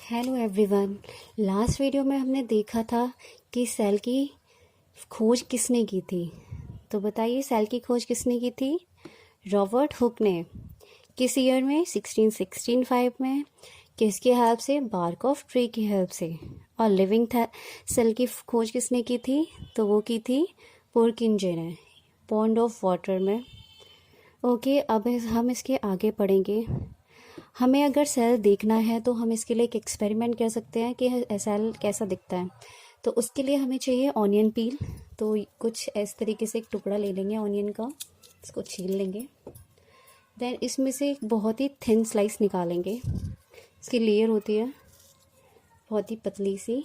Hello everyone. Last video में हमने देखा था कि सेल की खोज किसने की थी। तो बताइए सेल की खोज किसने की थी? रॉबर्ट हुक ने। किस ईयर में? 1665 में। किसकी हेल्प से? बार्क ऑफ ट्री की हेल्प से। और लिविंग सेल की खोज किसने की थी? तो वो की थी पुरकिंजे ने, पॉन्ड ऑफ वाटर में। ओके, अब हम इसके आगे पढ़ेंगे। हमें अगर सेल देखना है तो हम इसके लिए एक एक्सपेरिमेंट कर सकते हैं कि सेल कैसा दिखता है। तो उसके लिए हमें चाहिए ऑनियन पील। तो कुछ इस तरीके से एक टुकड़ा ले लेंगे ऑनियन का, इसको छील लेंगे। देन इसमें से एक बहुत ही थिन स्लाइस निकालेंगे। इसकी लेयर होती है बहुत ही पतली सी,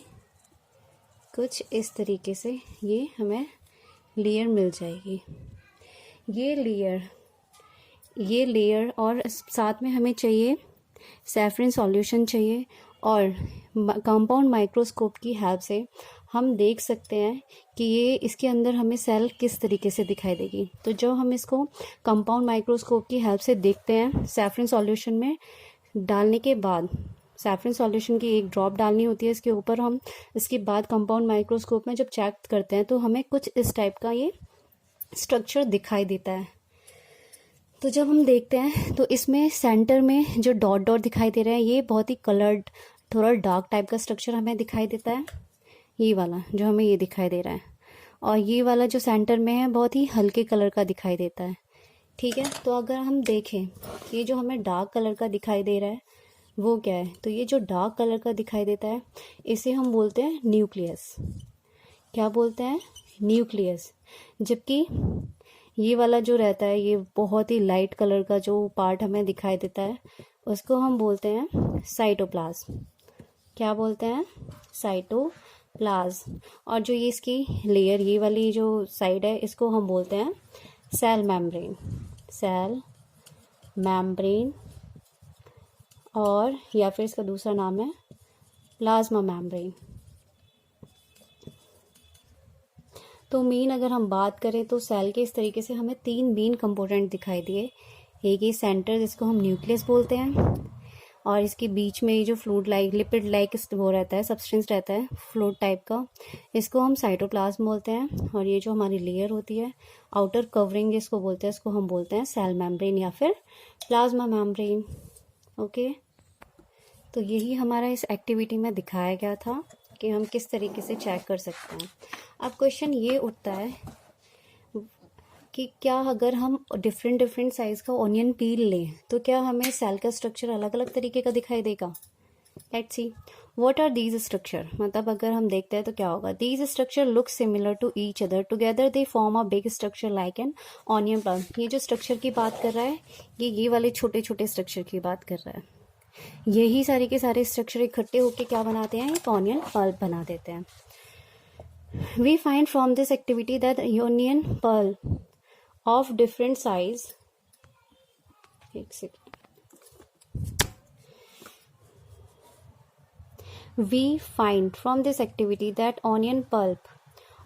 कुछ इस तरीके से ये हमें लेयर मिल जाएगी। ये लेयर और साथ में हमें चाहिए सैफरन सॉल्यूशन चाहिए। और कंपाउंड माइक्रोस्कोप की हेल्प से हम देख सकते हैं कि ये इसके अंदर हमें सेल किस तरीके से दिखाई देगी। तो जब हम इसको कंपाउंड माइक्रोस्कोप की हेल्प से देखते हैं, सैफरन सॉल्यूशन में डालने के बाद सैफरन सॉल्यूशन की एक ड्रॉप डालनी होती है इसके ऊपर। हम इसके बाद कंपाउंड माइक्रोस्कोप में जब चेक करते हैं तो हमें कुछ इस टाइप का ये स्ट्रक्चर दिखाई देता है। तो जब हम देखते हैं तो इसमें सेंटर में जो डॉट डॉट दिखाई दे रहा है, ये बहुत ही कलर्ड, थोड़ा डार्क टाइप का स्ट्रक्चर हमें दिखाई देता है। ये वाला जो हमें ये दिखाई दे रहा है, और ये वाला जो सेंटर में है बहुत ही हल्के कलर का दिखाई देता है। ठीक है, तो अगर हम देखें ये जो हमें डार्क कलर का दिखाई दे रहा है वो क्या है? तो ये जो डार्क कलर का दिखाई देता है इसे हम बोलते हैं न्यूक्लियस। क्या बोलते हैं? न्यूक्लियस। जबकि ये वाला जो रहता है, ये बहुत ही लाइट कलर का जो पार्ट हमें दिखाई देता है उसको हम बोलते हैं साइटोप्लाज्म। क्या बोलते हैं? साइटोप्लाज्म। और जो ये इसकी लेयर, ये वाली जो साइड है, इसको हम बोलते हैं सेल मेम्ब्रेन। सेल मेम्ब्रेन, और या फिर इसका दूसरा नाम है प्लाज्मा मेम्ब्रेन। तो मेन अगर हम बात करें तो सेल के इस तरीके से हमें तीन मेन कंपोनेंट दिखाई दिए। एक ये सेंटर जिसको हम न्यूक्लियस बोलते हैं, और इसके बीच में ये जो फ्लूइड लाइक, लिपिड लाइक वो रहता है, सब्सटेंस रहता है फ्लूइड टाइप का, इसको हम साइटोप्लाज्म बोलते हैं। और ये जो हमारी लेयर होती है, आउटर कवरिंग जिसको बोलते हैं, इसको हम बोलते हैं सेल मेम्ब्रेन या फिर प्लाज्मा मेम्ब्रेन। ओके, तो यही हमारा इस एक्टिविटी में दिखाया गया था कि हम किस तरीके से चेक कर सकते हैं। अब क्वेश्चन ये उठता है कि क्या अगर हम डिफरेंट साइज का ऑनियन पील लें तो क्या हमें सेल का स्ट्रक्चर अलग अलग तरीके का दिखाई देगा? Let's see what are these structure. मतलब अगर हम देखते हैं तो क्या होगा? These structure look similar to each other, together they form a big structure like an onion plant. ये जो स्ट्रक्चर की बात कर रहा है ये वाले छोटे छोटे स्ट्रक्चर की बात कर रहा है। यही सारे के सारे स्ट्रक्चर इकट्ठे होकर क्या बनाते हैं? एक ऑनियन पल्प बना देते हैं। We find from this activity that the onion pulp of different size, we find from this activity that onion pulp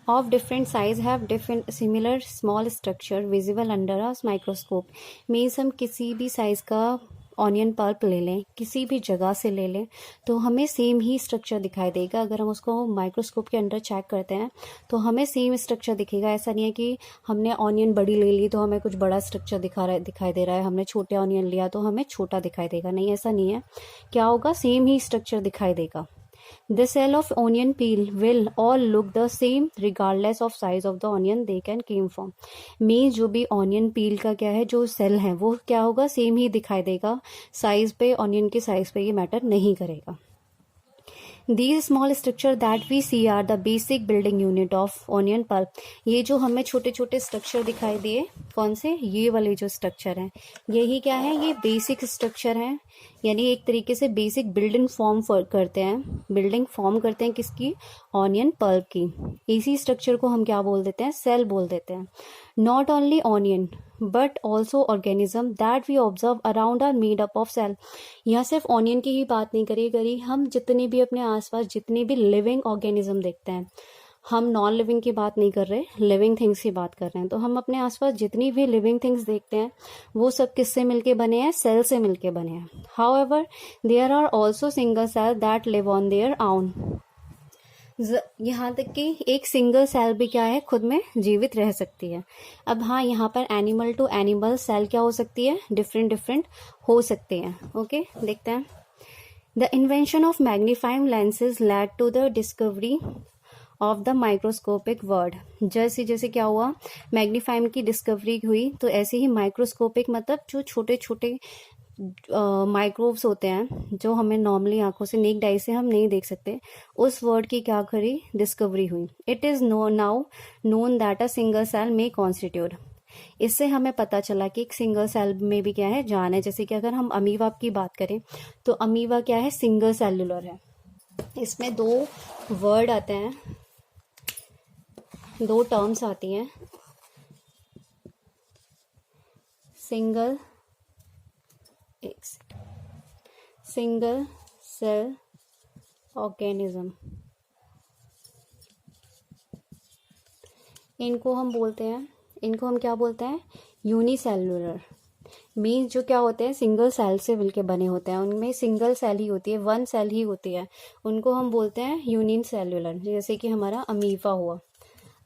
of different size have different similar small structure visible under a microscope। means हम किसी भी size का onion pulp ले लें, किसी भी जगह से ले लें, तो हमें सेम ही स्ट्रक्चर दिखाई देगा। अगर हम उसको माइक्रोस्कोप के अंदर चेक करते हैं तो हमें सेम स्ट्रक्चर दिखेगा। ऐसा नहीं है कि हमने ऑनियन बड़ी ले ली तो हमें कुछ बड़ा स्ट्रक्चर दिखाई दे रहा है, हमने छोटे ऑनियन लिया तो हमें छोटा दिखाई देगा। नहीं, ऐसा नहीं है। क्या होगा? सेम ही स्ट्रक्चर दिखाई देगा। The cell of onion peel will all look the same regardless of size of the onion they can came from। Means जो भी ऑनियन पील का क्या है, जो सेल है वो क्या होगा? सेम ही दिखाई देगा। साइज पे, ऑनियन के साइज पे ये मैटर नहीं करेगा। These small structure that we see are the basic building unit of onion pulp। ये जो हमें छोटे छोटे स्ट्रक्चर दिखाई दिए, कौन से? ये वाले जो स्ट्रक्चर हैं, यही क्या है? ये बेसिक स्ट्रक्चर हैं। यानी एक तरीके से बेसिक बिल्डिंग फॉर्म करते हैं, बिल्डिंग फॉर्म करते हैं किसकी? ऑनियन पल्प की। इसी स्ट्रक्चर को हम क्या बोल देते हैं? सेल बोल देते हैं। Not only onion but also organism that we observe around are made up of cell. यहाँ सिर्फ ऑनियन की ही बात नहीं करी, हम जितने भी अपने आसपास जितने भी लिविंग ऑर्गेनिज्म देखते हैं, हम नॉन लिविंग की बात नहीं कर रहे, लिविंग थिंग्स की बात कर रहे हैं। तो हम अपने आसपास जितनी भी लिविंग थिंग्स देखते हैं वो सब किससे मिलके बने हैं? सेल से मिलके बने हैं। However there are also single cell that live on their own. यहाँ तक कि एक सिंगल सेल भी क्या है? खुद में जीवित रह सकती है। अब हाँ, यहाँ पर एनिमल टू एनिमल सेल क्या हो सकती है? डिफरेंट डिफरेंट हो सकते हैं। ओके, देखते हैं। The invention of magnifying lenses led to the discovery of the microscopic word. जैसे जैसे क्या हुआ? मैग्नीफाइंग की डिस्कवरी हुई, तो ऐसे ही माइक्रोस्कोपिक मतलब जो छोटे छोटे माइक्रोब्स होते हैं जो हमें नॉर्मली आंखों से नेक्ड आई से हम नहीं देख सकते, उस वर्ड की क्या करी? डिस्कवरी हुई। It is now known that a single cell में कॉन्स्टिट्यूट। इससे हमें पता चला कि एक सिंगल सेल में भी क्या है? जान है। जैसे कि अगर हम अमीबा की बात करें तो अमीबा क्या है? सिंगल सेल्युलर है। इसमें दो वर्ड आते हैं, दो टर्म्स आती हैं, सिंगल सिंगल सेल ऑर्गेनिज्म। इनको हम क्या बोलते हैं? यूनिसेल्युलर। मीन्स जो क्या होते हैं? सिंगल सेल से मिलके बने होते हैं, उनमें सिंगल सेल ही होती है, वन सेल ही होती है, उनको हम बोलते हैं यूनिसेल्युलर। जैसे कि हमारा अमीबा हुआ,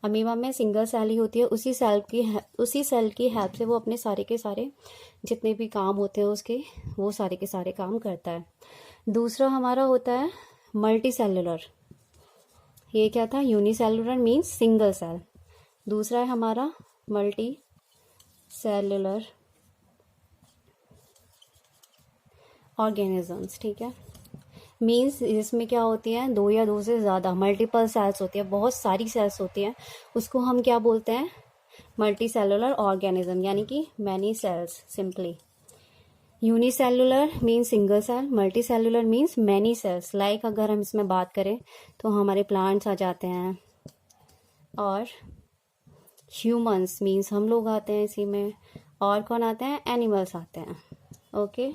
अमीबा में सिंगल सेल ही होती है, उसी सेल की हेल्प से वो अपने सारे के सारे जितने भी काम होते हैं उसके, वो सारे के सारे काम करता है। दूसरा हमारा होता है मल्टी सेल्युलर। ये क्या था? Unicellular means single cell. दूसरा है हमारा मल्टी सेल्युलर ऑर्गेनिजम्स। ठीक है, मीन्स इसमें क्या होती है? दो या दो से ज़्यादा मल्टीपल सेल्स होती है, बहुत सारी सेल्स होती हैं, उसको हम क्या बोलते हैं? मल्टी सेलुलर ऑर्गेनिज्म, यानी कि many cells simply. Unicellular means single cell, multi cellular means many cells. Like अगर हम इसमें बात करें तो हमारे प्लांट्स आ जाते हैं, और ह्यूमंस मीन्स हम लोग आते हैं इसी में, और कौन आते हैं? एनिमल्स आते हैं। ओके,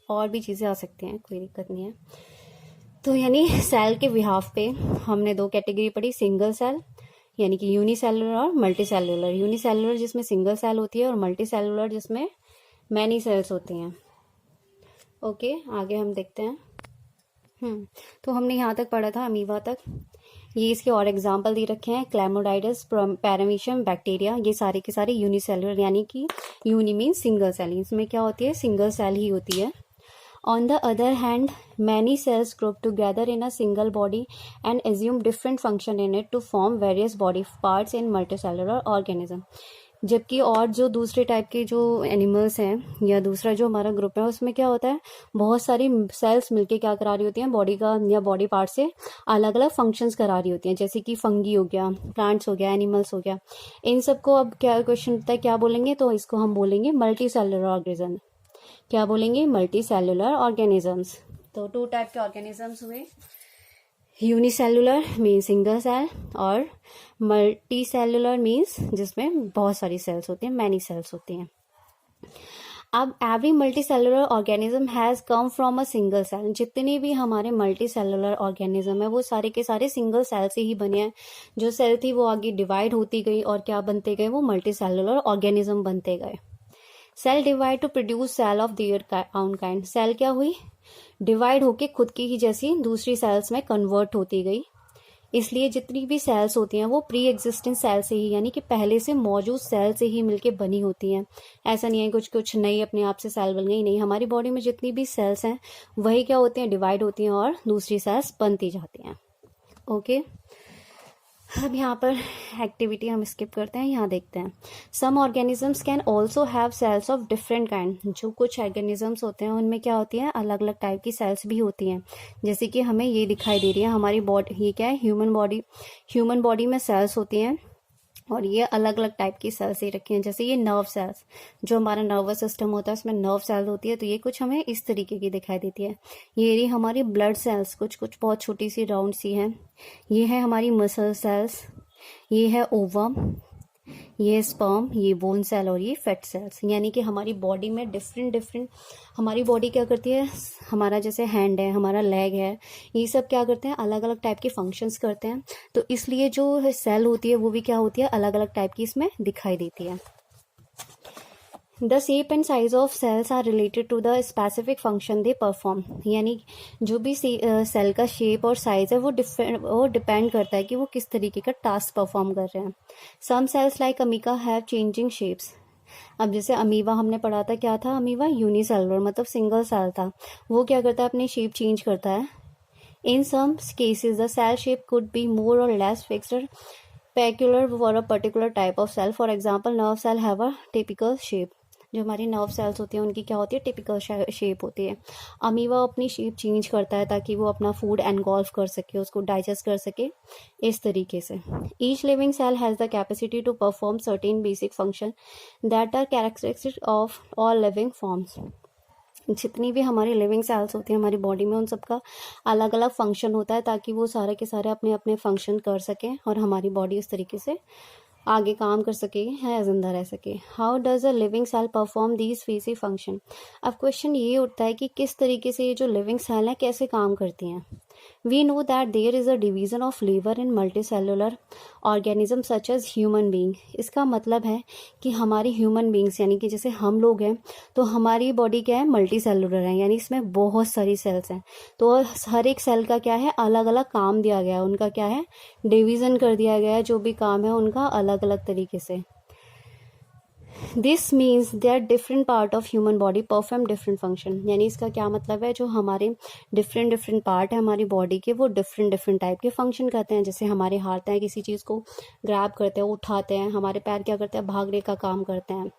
और भी चीज़ें आ सकती हैं, कोई दिक्कत नहीं है। तो यानी सेल के बिहाफ पे हमने दो कैटेगरी पढ़ी, सिंगल सेल यानी कि यूनिसेलुलर और मल्टी सेलुलर। यूनिसेलुलर जिसमें सिंगल सेल होती है और मल्टी सेलुलर जिसमें मैनी सेल्स होती हैं। ओके, आगे हम देखते हैं। तो हमने यहाँ तक पढ़ा था अमीबा तक। ये इसके और एग्जाम्पल दे रखे हैं, क्लैमोडाइडस, पैरामीशियम, बैक्टीरिया, ये सारे के सारे यूनिसेलुलर यानी कि यूनि मीन्स सिंगल सेल, इसमें क्या होती है? सिंगल सेल ही होती है। On the other hand, many cells group together in a single body and assume different function in it to form various body parts in multicellular organism. जबकि और जो दूसरे टाइप के जो एनिमल्स हैं या दूसरा जो हमारा ग्रुप है उसमें क्या होता है? बहुत सारी सेल्स मिलके क्या करा रही होती हैं? बॉडी का या बॉडी पार्ट से अलग अलग फंक्शंस करा रही होती हैं, जैसे कि फंगी हो गया, प्लांट्स हो गया, एनिमल्स हो गया। इन सबको अब क्या क्वेश्चन होता है, क्या बोलेंगे? तो इसको हम बोलेंगे मल्टी सेलुलर ऑर्गेनिज्म। क्या बोलेंगे? Multi cellular organisms. तो टू टाइप के ऑर्गेनिजम्स हुए, यूनिसेलुलर मीन्स सिंगल सेल, और मल्टी सेलुलर मीन्स जिसमें बहुत सारी सेल्स होती हैं, मैनी सेल्स होती हैं। अब every multi cellular organism has come from a single cell. जितने भी हमारे मल्टी सेलुलर ऑर्गेनिज्म है वो सारे के सारे सिंगल सेल से ही बने हैं। जो सेल थी वो आगे डिवाइड होती गई और क्या बनते गए? वो मल्टी सेलुलर ऑर्गेनिज्म बनते गए। Cell divide to produce cell of their own kind. Cell क्या हुई? डिवाइड होके खुद की ही जैसी दूसरी सेल्स में कन्वर्ट होती गई। इसलिए जितनी भी सेल्स होती हैं वो प्री एग्जिस्टेंट सेल से ही यानी कि पहले से मौजूद सेल से ही मिलके बनी होती हैं। ऐसा नहीं है कुछ कुछ नई अपने आप से सेल बन गई, नहीं। हमारी बॉडी में जितनी भी सेल्स हैं वही क्या होती हैं? डिवाइड होती हैं और दूसरी सेल्स बनती जाती हैं। ओके, अब यहाँ पर एक्टिविटी हम स्किप करते हैं, यहाँ देखते हैं। Some organisms can also have cells of different kind. जो कुछ ऑर्गेनिजम्स होते हैं उनमें क्या होती है? अलग अलग टाइप की सेल्स भी होती हैं। जैसे कि हमें ये दिखाई दे रही है हमारी बॉडी, ये क्या है? ह्यूमन बॉडी में सेल्स होती हैं और ये अलग अलग टाइप की सेल्स ही रखी हैं। जैसे ये नर्व सेल्स, जो हमारा नर्वस सिस्टम होता है उसमें नर्व सेल्स होती है, तो ये कुछ हमें इस तरीके की दिखाई देती है। ये रही हमारी ब्लड सेल्स, कुछ कुछ बहुत छोटी सी राउंड सी हैं। ये है हमारी मसल सेल्स, ये है ओवम, ये स्पर्म, ये बोन सेल और ये फैट सेल्स। यानी कि हमारी बॉडी में डिफरेंट हमारी बॉडी क्या करती है, हमारा जैसे हैंड है, हमारा लेग है, ये सब क्या करते हैं, अलग अलग टाइप के फंक्शंस करते हैं। तो इसलिए जो सेल होती है वो भी क्या होती है, अलग अलग टाइप की इसमें दिखाई देती है। The shape and size of cells are related to the specific function they perform. यानी जो भी सेल का शेप और साइज है वो डिपेंड करता है कि वो किस तरीके का टास्क परफॉर्म कर रहे हैं। Some cells like amoeba have changing shapes. अब जैसे अमीबा हमने पढ़ा था, क्या था अमीबा, यूनिसेलुलर मतलब सिंगल सेल था। वो क्या करता है, अपनी शेप चेंज करता है। In some cases the cell shape could be more or less fixed peculiar for a particular type of cell. For example nerve cell have a typical shape. जो हमारी नर्व सेल्स होती हैं उनकी क्या होती है, टिपिकल शेप होती है। अमीबा अपनी शेप चेंज करता है ताकि वो अपना फूड एनगॉल्फ कर सके, उसको डाइजेस्ट कर सके, इस तरीके से। Each living cell has the capacity to perform certain basic function that are characteristic of all living forms. जितनी भी हमारी लिविंग सेल्स होती हैं हमारी बॉडी में, उन सबका अलग अलग फंक्शन होता है ताकि वो सारे के सारे अपने अपने फंक्शन कर सकें और हमारी बॉडी उस तरीके से आगे काम कर सके या जिंदा रह सके। How does a living cell perform these basic function. अब क्वेश्चन ये उठता है कि किस तरीके से ये जो लिविंग सेल है कैसे काम करती हैं। We know that there is a division of लिवर in multi cellular organism such as human being. इसका मतलब है कि हमारी ह्यूमन बींग्स यानी कि जैसे हम लोग हैं तो हमारी बॉडी क्या है, मल्टी सेलुलर है, यानी इसमें बहुत सारी सेल्स हैं। तो हर एक सेल का क्या है, अलग अलग काम दिया गया है, उनका क्या है, डिवीजन कर दिया गया है, जो भी काम है उनका अलग अलग तरीके से। This means that different part of human body perform different function. यानी इसका क्या मतलब है, जो हमारे डिफरेंट पार्ट है हमारी बॉडी के वो डिफरेंट टाइप के फंक्शन करते हैं। जैसे हमारे हाथ हैं, किसी चीज़ को ग्रैब करते हैं, उठाते हैं, हमारे पैर क्या करते हैं, भागने का काम करते हैं।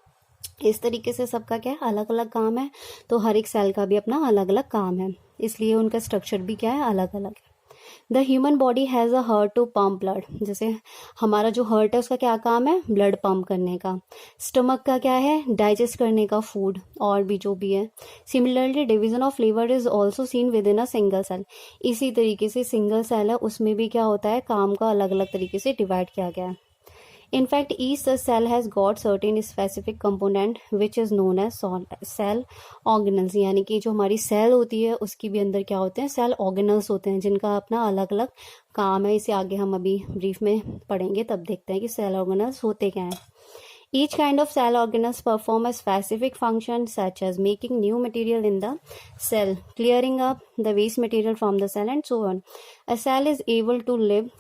इस तरीके से सबका क्या है, अलग अलग काम है। तो हर एक सेल का भी अपना अलग अलग काम है, इसलिए उनका स्ट्रक्चर भी क्या है, अलग अलग है। The human body has a heart to pump blood. जैसे हमारा जो हार्ट है उसका क्या काम है, ब्लड पंप करने का। स्टमक का क्या है, डाइजेस्ट करने का फूड और भी जो भी है। सिमिलरली डिवीजन ऑफ लिवर is also seen within a single cell. इसी तरीके से सिंगल सेल है उसमें भी क्या होता है, काम का अलग अलग तरीके से डिवाइड किया गया है। In fact, each such cell has got certain specific component which is known as cell organelles। यानी कि जो हमारी सेल होती है उसकी भी अंदर क्या होते हैं, सेल ऑर्गेनल्स होते हैं जिनका अपना अलग अलग काम है। इसे आगे हम अभी ब्रीफ में पढ़ेंगे, तब देखते हैं कि सेल ऑर्गेनल्स होते क्या हैं। Each kind of cell organelles perform a specific function such as making new material in the cell, clearing up the waste material from the cell and so on. A cell is able to live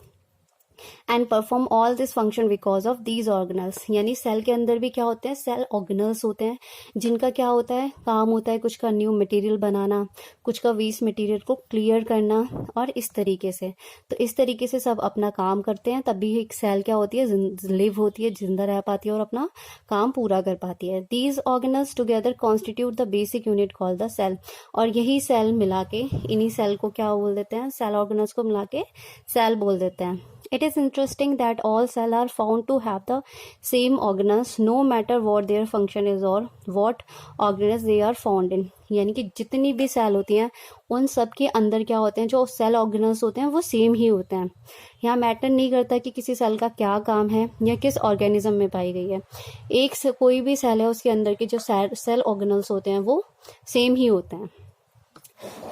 and perform all this function because of these organelles. यानी cell के अंदर भी क्या होते हैं, cell organelles होते हैं जिनका क्या होता है, काम होता है कुछ का न्यू मटेरियल बनाना, कुछ का वेस्ट मटेरियल को क्लियर करना और इस तरीके से। तो इस तरीके से सब अपना काम करते हैं, तभी एक सेल क्या होती है, लिव होती है, जिंदा रह पाती है और अपना काम पूरा कर पाती है। These organelles together constitute the basic unit called the cell. और यही सेल मिला के, इन्हीं सेल को क्या बोल देते हैं, सेल ऑर्गेनल्स को मिला के सेल बोल देते हैं। It is interesting that all cells are found to have the same organelles no matter what their function is or what organelles they are found in। यानी कि जितनी भी सेल होती हैं उन सब के अंदर क्या होते हैं, जो सेल ऑर्गेनल्स होते हैं वो सेम ही होते हैं। यहाँ मैटर नहीं करता कि किसी सेल का क्या काम है या किस ऑर्गेनिज्म में पाई गई है। एक से कोई भी सेल है उसके अंदर के जो सेल ऑर्गेनल्स होते हैं वो सेम ही होते हैं।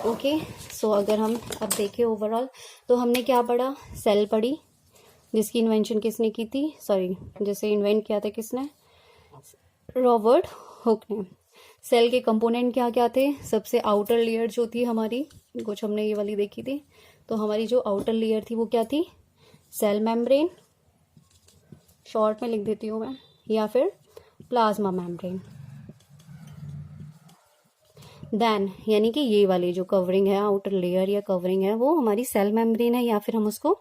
ओके, सो अगर हम अब देखें ओवरऑल तो हमने क्या पढ़ा, सेल पढ़ी जिसकी इन्वेंशन किसने की थी, सॉरी जैसे इन्वेंट किया था किसने, रॉबर्ट हुक ने। सेल के कंपोनेंट क्या क्या थे, सबसे आउटर लेयर जो थी हमारी, कुछ हमने ये वाली देखी थी, तो हमारी जो आउटर लेयर थी वो क्या थी, सेल मेम्ब्रेन, शॉर्ट में लिख देती हूँ मैं, या फिर प्लाज्मा मेम्ब्रेन। देन यानी कि ये वाली जो कवरिंग है, आउटर लेयर या कवरिंग है, वो हमारी सेल मेम्ब्रेन है या फिर हम उसको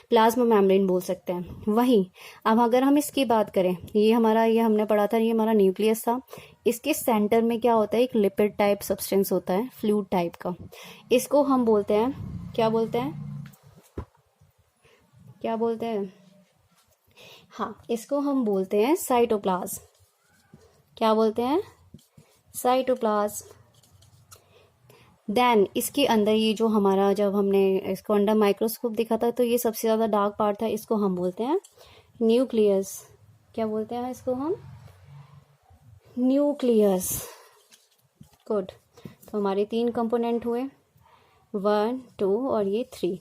प्लाज्मा मेम्ब्रेन बोल सकते हैं। वहीं अब अगर हम इसकी बात करें, ये हमने पढ़ा था, ये हमारा न्यूक्लियस था। इसके सेंटर में क्या होता है, एक लिपिड टाइप सब्सटेंस होता है, फ्लूइड टाइप का। इसको हम बोलते हैं, क्या बोलते हैं, क्या बोलते हैं, हाँ इसको हम बोलते हैं साइटोप्लाज्म। क्या बोलते हैं, साइटोप्लाज्म। देन इसके अंदर ये जो हमारा, जब हमने इसको अंडर माइक्रोस्कोप देखा था तो ये सबसे ज़्यादा डार्क पार्ट था, इसको हम बोलते हैं न्यूक्लियस। क्या बोलते हैं इसको हम? न्यूक्लियस। गुड। तो हमारे 3 कंपोनेंट हुए, 1 2 और ये 3।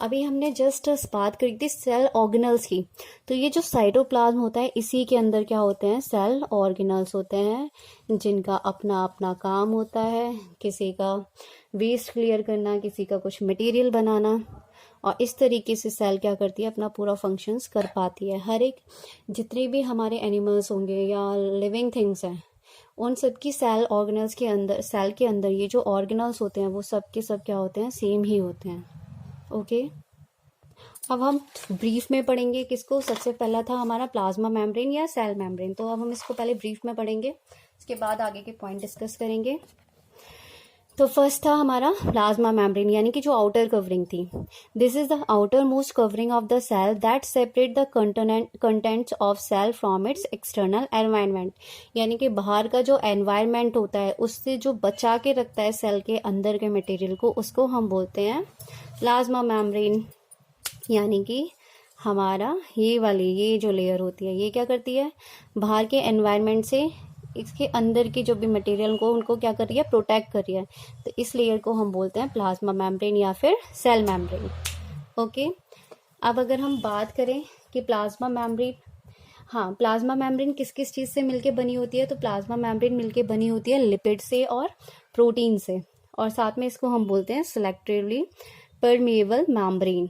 अभी हमने जस्ट बात करी थी सेल ऑर्गेनल्स की। तो ये जो साइटोप्लाज्म होता है इसी के अंदर क्या होते हैं? सेल ऑर्गेनल्स होते हैं, जिनका अपना अपना काम होता है। किसी का वेस्ट क्लियर करना, किसी का कुछ मटेरियल बनाना, और इस तरीके से सेल क्या करती है? अपना पूरा फंक्शंस कर पाती है। हर एक जितने भी हमारे एनिमल्स होंगे या लिविंग थिंग्स हैं, उन सब की सेल ऑर्गेनल्स के अंदर, सेल के अंदर ये जो ऑर्गेनल्स होते हैं वो सब के सब क्या होते हैं? सेम ही होते हैं। ओके। अब हम ब्रीफ में पढ़ेंगे किसको? सबसे पहला था हमारा प्लाज्मा मेम्ब्रेन या सेल मेम्ब्रेन। तो अब हम इसको पहले ब्रीफ में पढ़ेंगे, उसके बाद आगे के पॉइंट डिस्कस करेंगे। तो फर्स्ट था हमारा प्लाज्मा मेम्ब्रेन, यानी कि जो आउटर कवरिंग थी। This is the outer most covering of the cell that separate the contents of cell from its external environment. यानी कि बाहर का जो एनवायरनमेंट होता है उससे जो बचा के रखता है सेल के अंदर के मटेरियल को, उसको हम बोलते हैं प्लाज्मा मेम्ब्रेन। यानी कि हमारा ये जो लेयर होती है ये क्या करती है? बाहर के एनवायरनमेंट से इसके अंदर की जो भी मटेरियल को उनको क्या कर रही है? प्रोटेक्ट कर रही है। तो इस लेयर को हम बोलते हैं प्लाज्मा मेम्ब्रेन या फिर सेल मेम्ब्रेन। ओके। अब अगर हम बात करें कि प्लाज्मा मेम्ब्रेन, हाँ, प्लाज्मा मेम्ब्रेन किस किस चीज़ से मिलके बनी होती है? तो प्लाज्मा मेम्ब्रेन मिलके बनी होती है लिपिड से और प्रोटीन से, और साथ में इसको हम बोलते हैं सेलेक्टिवली परमिएबल मेम्ब्रेन।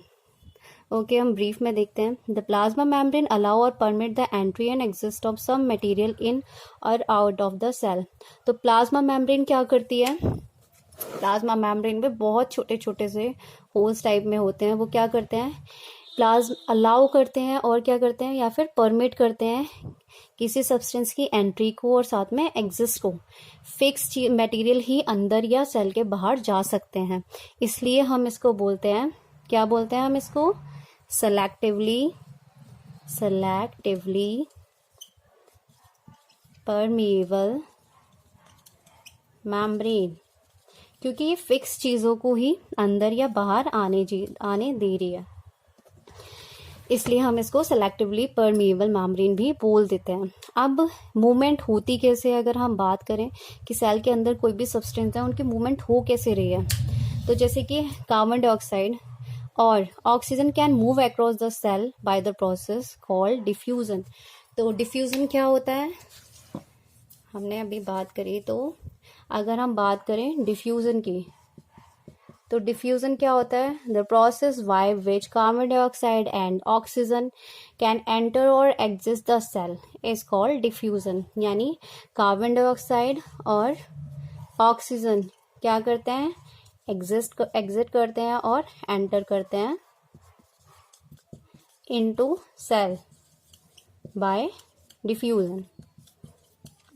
ओके, हम ब्रीफ में देखते हैं। द प्लाज्मा मेम्ब्रेन अलाउ और permit the entry and exist of some material in और आउट ऑफ द सेल। तो प्लाज्मा मेम्ब्रेन क्या करती है? प्लाज्मा मेम्ब्रेन में बहुत छोटे छोटे से होल्स टाइप में होते हैं। वो क्या करते हैं? अलाउ करते हैं और क्या करते हैं, या फिर परमिट करते हैं किसी सब्सटेंस की एंट्री को और साथ में एग्जिस्ट को। फिक्स मटेरियल ही अंदर या सेल के बाहर जा सकते हैं, इसलिए हम इसको बोलते हैं, क्या बोलते हैं हम इसको? सेलेक्टिवली परमिएबल मेम्ब्रेन, क्योंकि ये फिक्स चीज़ों को ही अंदर या बाहर आने दे रही है, इसलिए हम इसको सेलेक्टिवली परमिएबल मेम्ब्रेन भी बोल देते हैं। अब मूवमेंट होती कैसे, अगर हम बात करें कि सेल के अंदर कोई भी सब्सटेंस है उनकी मूवमेंट हो कैसे रही है, तो जैसे कि कार्बन डाइऑक्साइड और oxygen can move across the cell by the process called diffusion. तो डिफ्यूजन क्या होता है? हमने अभी बात करी, तो अगर हम बात करें डिफ्यूजन की, तो डिफ्यूजन क्या होता है? The process by which carbon dioxide and oxygen can enter or exist the cell is called diffusion. यानी कार्बन डाइऑक्साइड और ऑक्सीजन क्या करते हैं? एग्जिट करते हैं और एंटर करते हैं into cell by diffusion.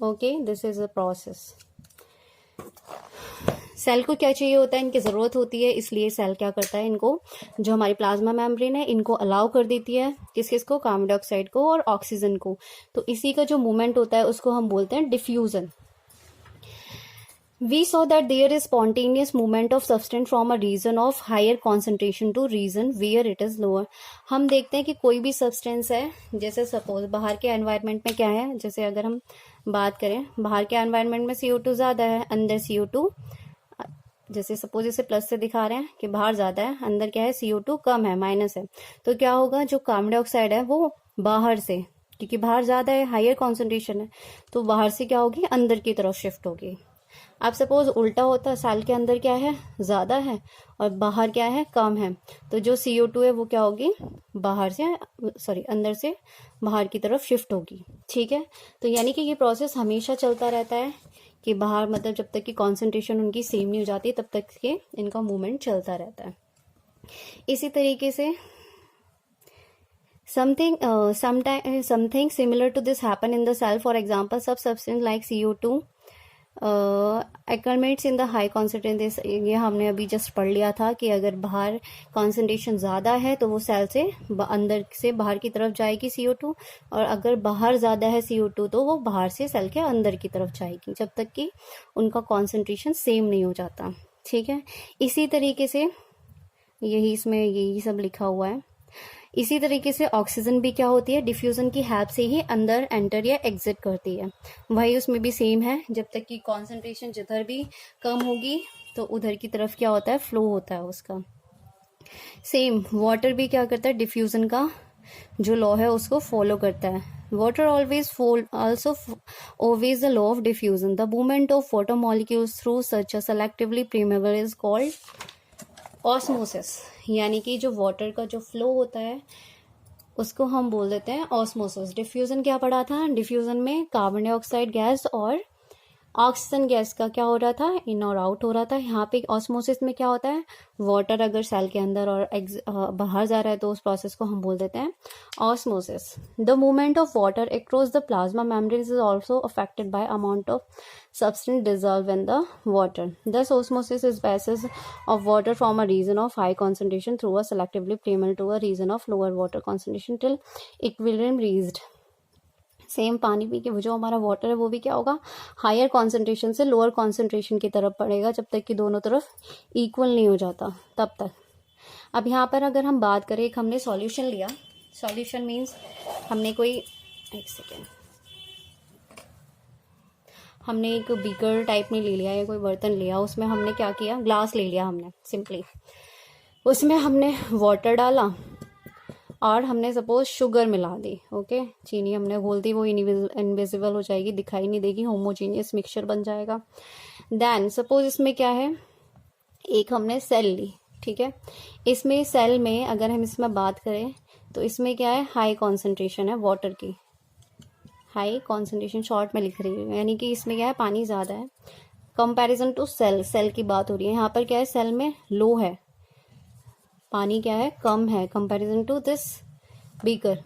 Okay, this is a process. Cell को क्या चाहिए होता है? इनकी ज़रूरत होती है, इसलिए सेल क्या करता है? इनको, जो हमारी प्लाज्मा मेम्ब्रेन है, इनको अलाउ कर देती है। किस किस को? कार्बन डाइऑक्साइड को और ऑक्सीजन को। तो इसी का जो मूवमेंट होता है उसको हम बोलते हैं diffusion. We saw that there is spontaneous movement of substance from a region of higher concentration to region where it is lower. हम देखते हैं कि कोई भी सब्सटेंस है, जैसे सपोज बाहर के एनवायरनमेंट में क्या है, जैसे अगर हम बात करें बाहर के एनवायरनमेंट में CO2 ज़्यादा है, अंदर CO2, जैसे सपोज इसे प्लस से दिखा रहे हैं कि बाहर ज़्यादा है, अंदर क्या है? CO2 कम है, माइनस है। तो क्या होगा? जो कार्बन डाइऑक्साइड है वो बाहर से, क्योंकि बाहर ज़्यादा है, हायर कॉन्सेंट्रेशन है, तो बाहर से क्या होगी? अंदर की तरफ शिफ्ट होगी। अब सपोज उल्टा होता है, सेल के अंदर क्या है? ज़्यादा है और बाहर क्या है? कम है। तो जो CO2 है वो क्या होगी? अंदर से बाहर की तरफ शिफ्ट होगी। ठीक है, तो यानी कि ये प्रोसेस हमेशा चलता रहता है कि बाहर, मतलब जब तक कि कॉन्सेंट्रेशन उनकी सेम नहीं हो जाती तब तक के इनका मूवमेंट चलता रहता है। इसी तरीके से something similar to this happen in the cell. For example, substance like CO2 accumulates in the high concentration. ये हमने अभी जस्ट पढ़ लिया था कि अगर बाहर कॉन्सेंट्रेशन ज़्यादा है तो वो सेल से अंदर से बाहर की तरफ जाएगी CO2, और अगर बाहर ज़्यादा है CO2 तो वो बाहर से सेल के अंदर की तरफ जाएगी, जब तक कि उनका कॉन्सेंट्रेशन सेम नहीं हो जाता। ठीक है, इसी तरीके से यही इसमें यही सब लिखा हुआ है। इसी तरीके से ऑक्सीजन भी क्या होती है, डिफ्यूजन की हेल्प से ही अंदर एंटर या एग्जिट करती है। वही उसमें भी सेम है, जब तक कि कॉन्सेंट्रेशन जिधर भी कम होगी तो उधर की तरफ क्या होता है, फ्लो होता है उसका। सेम वाटर भी क्या करता है, डिफ्यूजन का जो लॉ है उसको फॉलो करता है। Water always also obeys the law of diffusion. The movement of water molecules through such a selectively permeable is called osmosis. यानी कि जो वाटर का जो फ्लो होता है उसको हम बोल देते हैं ऑस्मोसिस। डिफ्यूजन क्या पढ़ा था, डिफ्यूजन में कार्बन डाइऑक्साइड गैस और ऑक्सीजन गैस का क्या हो रहा था, इन और आउट हो रहा था। यहाँ पे ऑस्मोसिस में क्या होता है, वाटर अगर सेल के अंदर और बाहर जा रहा है तो उस प्रोसेस को हम बोल देते हैं osmosis. The movement of water across the plasma membrane is also affected by amount of substance dissolved in the water. Thus, osmosis is passage of water from a region of high concentration through a selectively permeable to a region of lower water concentration till equilibrium reached. Same पानी P के जो हमारा water है वो भी क्या होगा, higher concentration से लोअर कॉन्सेंट्रेशन की तरफ पड़ेगा, जब तक कि दोनों तरफ इक्वल नहीं हो जाता तब तक। अब यहाँ पर अगर हम बात करें, एक हमने सॉल्यूशन लिया, सॉल्यूशन मीन्स हमने कोई, एक सेकेंड, हमने एक बीकर टाइप में ले लिया या कोई बर्तन लिया, उसमें हमने क्या किया, ग्लास ले लिया हमने सिंपली, उसमें हमने वाटर डाला और हमने सपोज शुगर मिला दी, ओके, चीनी हमने घोल दी, वो इनविजिबल हो जाएगी, दिखाई नहीं देगी, होमोजीनियस मिक्सचर बन जाएगा। देन सपोज इसमें क्या है, एक हमने सेल ली, ठीक है, इसमें सेल में अगर हम इसमें बात करें तो इसमें क्या है, हाई कॉन्सेंट्रेशन है वाटर की, हाई कॉन्सेंट्रेशन शॉर्ट में लिख रही हूँ, यानी कि इसमें क्या है, पानी ज़्यादा है कंपैरिजन टू सेल, सेल की बात हो रही है, यहाँ पर क्या है, सेल में लो है, पानी क्या है, कम है कंपैरिजन टू दिस बीकर।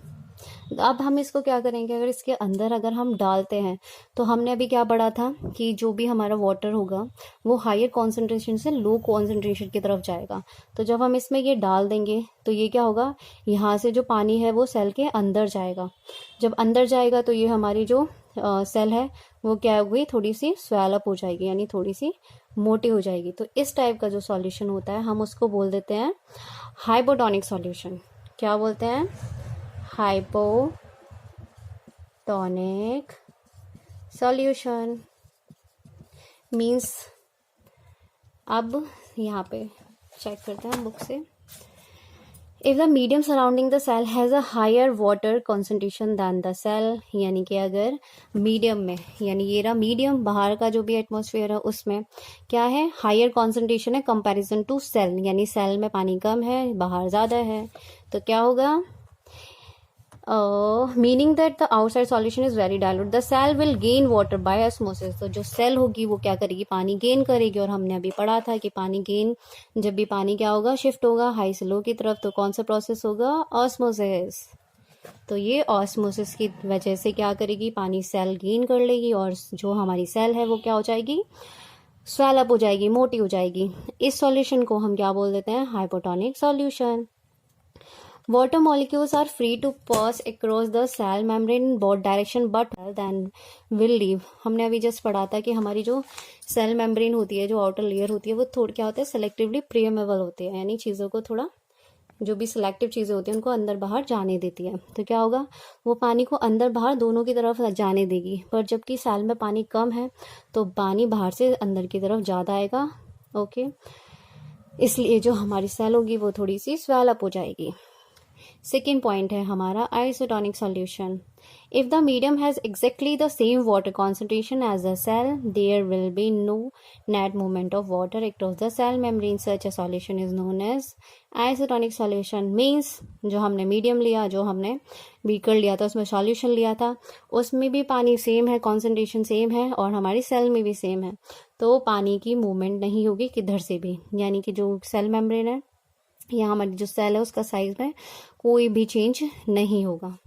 अब हम इसको क्या करेंगे, अगर इसके अंदर अगर हम डालते हैं तो हमने अभी क्या पढ़ा था कि जो भी हमारा वाटर होगा वो हायर कॉन्सेंट्रेशन से लो कॉन्सेंट्रेशन की तरफ जाएगा। तो जब हम इसमें ये डाल देंगे तो ये क्या होगा, यहाँ से जो पानी है वो सेल के अंदर जाएगा, जब अंदर जाएगा तो ये हमारी जो सेल है वो क्या हो गई, थोड़ी सी स्वेल अप हो जाएगी, यानी थोड़ी सी मोटी हो जाएगी। तो इस टाइप का जो सॉल्यूशन होता है हम उसको बोल देते हैं हाइपोटोनिक सॉल्यूशन। क्या बोलते हैं, हाइपोटोनिक सॉल्यूशन मीन्स, अब यहाँ पे चेक करते हैं बुक से, if the medium surrounding the cell has a higher water concentration than the cell, यानी कि अगर मीडियम में, यानी ये रहा मीडियम, बाहर का जो भी एटमॉस्फेयर है उसमें क्या है, हायर कॉन्सेंट्रेशन है कंपैरिजन टू सेल, यानी सेल में पानी कम है बाहर ज़्यादा है, तो क्या होगा, meaning that the outside solution is very dilute, the cell will gain water by osmosis. तो जो सेल होगी वो क्या करेगी, पानी गेन करेगी, और हमने अभी पढ़ा था कि पानी गेन, जब भी पानी क्या होगा, शिफ्ट होगा हाई से लो की तरफ, तो कौन सा प्रोसेस होगा, ऑस्मोसिस। तो ये ऑस्मोसिस की वजह से क्या करेगी, पानी सेल गेन कर लेगी और जो हमारी सेल है वो क्या हो जाएगी, स्वेल अप हो जाएगी, मोटी हो जाएगी। इस सॉल्यूशन को हम क्या बोल देते हैं, hypotonic solution. Water molecules are free to pass across the cell membrane in both direction but then will leave। हमने अभी जस्ट पढ़ा था कि हमारी जो सेल मेम्ब्रेन होती है, जो आउटर लेयर होती है, वो थोड़ा क्या होता है, सेलेक्टिवली प्रियमेबल होती है, यानी चीज़ों को थोड़ा, जो भी सिलेक्टिव चीज़ें होती हैं उनको अंदर बाहर जाने देती है। तो क्या होगा, वो पानी को अंदर बाहर दोनों की तरफ जाने देगी, पर जबकि सेल में पानी कम है तो पानी बाहर से अंदर की तरफ ज़्यादा आएगा, ओके, इसलिए जो हमारी सेल होगी वो थोड़ी सी स्वेल अप हो जाएगी। सेकेंड पॉइंट है हमारा isotonic solution. If the medium has exactly the same water concentration as the cell, there will be no net movement of water across the cell membrane, such a solution is known as isotonic solution. Means जो हमने medium लिया, जो हमने beaker लिया था, उसमें solution लिया था, उसमें भी पानी सेम है, कॉन्सेंट्रेशन सेम है, और हमारी सेल में भी सेम है, तो पानी की मूवमेंट नहीं होगी किधर से भी, यानी कि जो सेल मेम्ब्रेन है या हमारी जो सेल है उसका साइज में कोई भी चेंज नहीं होगा।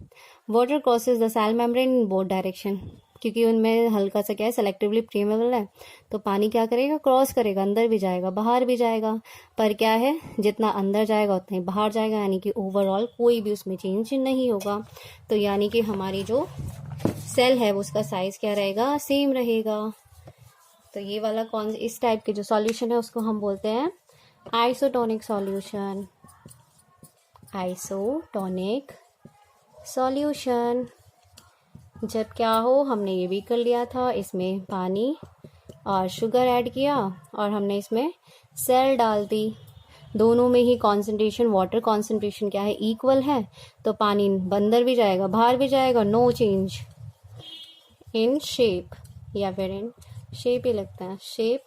Water crosses the cell membrane in both direction, क्योंकि उनमें हल्का सा क्या है, सेलेक्टिवली प्रीमेबल है, तो पानी क्या करेगा, क्रॉस करेगा, अंदर भी जाएगा बाहर भी जाएगा, पर क्या है, जितना अंदर जाएगा उतना ही बाहर जाएगा, यानी कि ओवरऑल कोई भी उसमें चेंज नहीं होगा। तो यानी कि हमारी जो सेल है उसका साइज क्या रहेगा, सेम रहेगा। तो ये वाला इस टाइप के जो सॉल्यूशन है उसको हम बोलते हैं आइसोटोनिक सॉल्यूशन। Isotonic solution. जब क्या हो, हमने ये भी कर लिया था, इसमें पानी और शुगर ऐड किया और हमने इसमें सेल डाल दी। दोनों में ही कॉन्सेंट्रेशन, वाटर कॉन्सेंट्रेशन क्या है, इक्वल है, तो पानी अंदर भी जाएगा बाहर भी जाएगा। नो चेंज इन शेप, या फिर इन शेप ही लगता है, shape,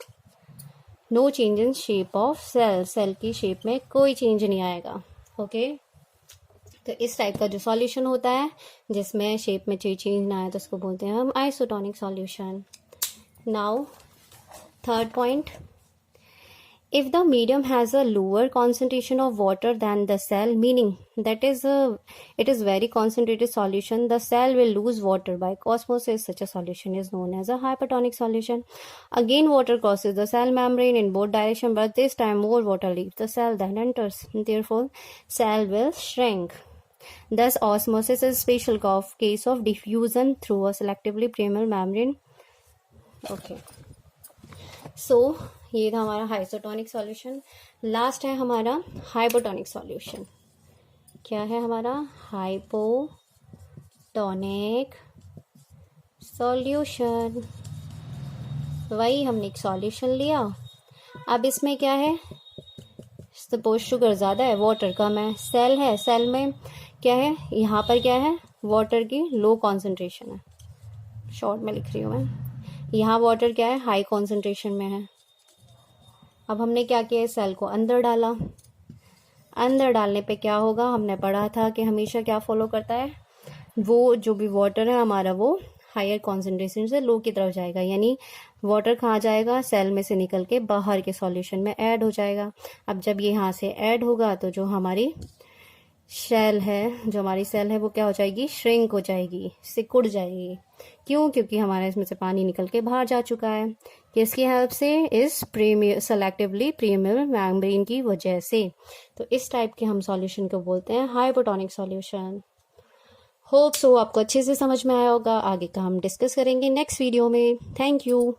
no change in shape of cell, cell की शेप में कोई चेंज नहीं आएगा। ओके, तो इस टाइप का जो सॉल्यूशन होता है जिसमें शेप में कोई चेंज ना आए तो उसको बोलते हैं हम isotonic solution. Now third point, if the medium has a lower concentration of water than the cell, meaning that it is very concentrated solution, the cell will lose water by osmosis. Such a solution is known as a hypertonic solution. Again, water crosses the cell membrane in both directions, but this time more water leaves the cell than enters. Therefore, cell will shrink. Thus, osmosis is special case of diffusion through a selectively permeable membrane. Okay. सो ये था हमारा isotonic solution. Last है हमारा hypotonic solution. क्या है हमारा hypotonic solution? वही हमने एक सॉल्यूशन लिया, अब इसमें क्या है, सपोज शुगर ज़्यादा है, वाटर कम है, सेल है, सेल में क्या है, यहाँ पर क्या है, वाटर की लो कॉन्सेंट्रेशन है, शॉर्ट में लिख रही हूँ मैं, यहाँ वाटर क्या है, हाई कॉन्सेंट्रेशन में है। अब हमने क्या किया, सेल को अंदर डाला, अंदर डालने पे क्या होगा, हमने पढ़ा था कि हमेशा क्या फॉलो करता है, वो जो भी वाटर है हमारा वो हायर कॉन्सेंट्रेशन से लो की तरफ जाएगा, यानी वाटर कहाँ जाएगा, सेल में से निकल के बाहर के सॉल्यूशन में ऐड हो जाएगा। अब जब ये यहाँ से ऐड होगा तो जो हमारी सेल है, जो हमारी सेल है वो क्या हो जाएगी, श्रिंक हो जाएगी, सिकुड़ जाएगी। क्यों? क्योंकि हमारा इसमें से पानी निकल के बाहर जा चुका है, किसकी हेल्प से, इस सेलेक्टिवली परमेबल मेम्ब्रेन की वजह से। तो इस टाइप के हम सॉल्यूशन को बोलते हैं हाइपोटोनिक सॉल्यूशन। होप सो आपको अच्छे से समझ में आया होगा। आगे का हम डिस्कस करेंगे नेक्स्ट वीडियो में। Thank you.